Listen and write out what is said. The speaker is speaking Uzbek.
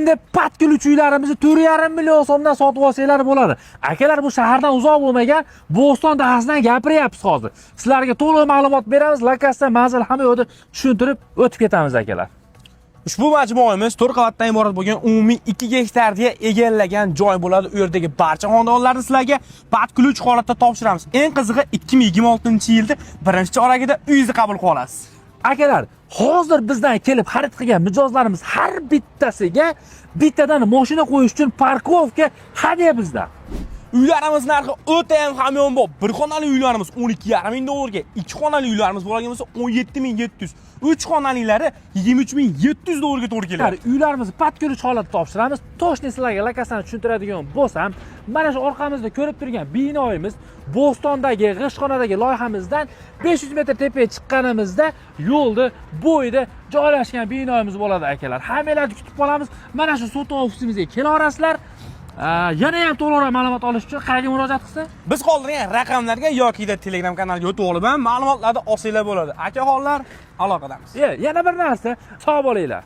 Endi patkuluvchi uylarimizni 4,5 million so'mdan sotib olsanglar bo'ladi. Akalar, bu shahardan uzoq bo'lmagan Bo'ston dahasidan gapiryapmiz hozir. Sizlarga to'liq ma'lumot beramiz, lokatsiya, manzil hamma yo'lda tushuntirib o'tib ketamiz akalar. Ushbu majmuamiz 4 qavatdan iborat bo'lgan umumiy 2 gektarga egallagan joy bo'ladi. U yerdagi barcha xonadonlarni sizlarga patkuluvchi holatda topshiramiz. Eng qizig'i 2026-yilda 1-choragida uyingizni qabul qilib olasiz. Akalar, hozir bizdan kelib xarid qilgan mijozlarimiz har bittasiga bittadan mashina qo'yish uchun parkovka hadya bizda. Uylarimiz narxi o'ta ham hamyonbop. Bir xonali uylarimiz 12,5 ming dollarga, 2 xonali uylarimiz bo'lgan bo'lsa 17,700, 3 xonalilari 23,700 dollarga to'g'ri keladi. Uylarimizni patkuluvchi holatda topshiramiz. Toshni sizlarga lokatsiyani tushuntiradigan bo'lsam, mana shu orqamizda ko'rib turgan binoyimiz Bo'stondagi G'ishxonadagi loyihamizdan 500 metr tepaga chiqqanimizda yo'lda bo'yida joylashgan binoyimiz bo'ladi akalar. Hammalarni kutib qolamiz. Mana shu sotib ofisimizga kelaverasizlar. Yana ham to'liqroq ma'lumot olish uchun qayerga murojaat qilsa? Biz qoldirgan raqamlarga yoki Telegram kanaliga o'tib olib ham ma'lumotlarni olsanglar bo'ladi. Akaxonlar aloqadamiz. Yana bir narsa, sog' bo'linglar.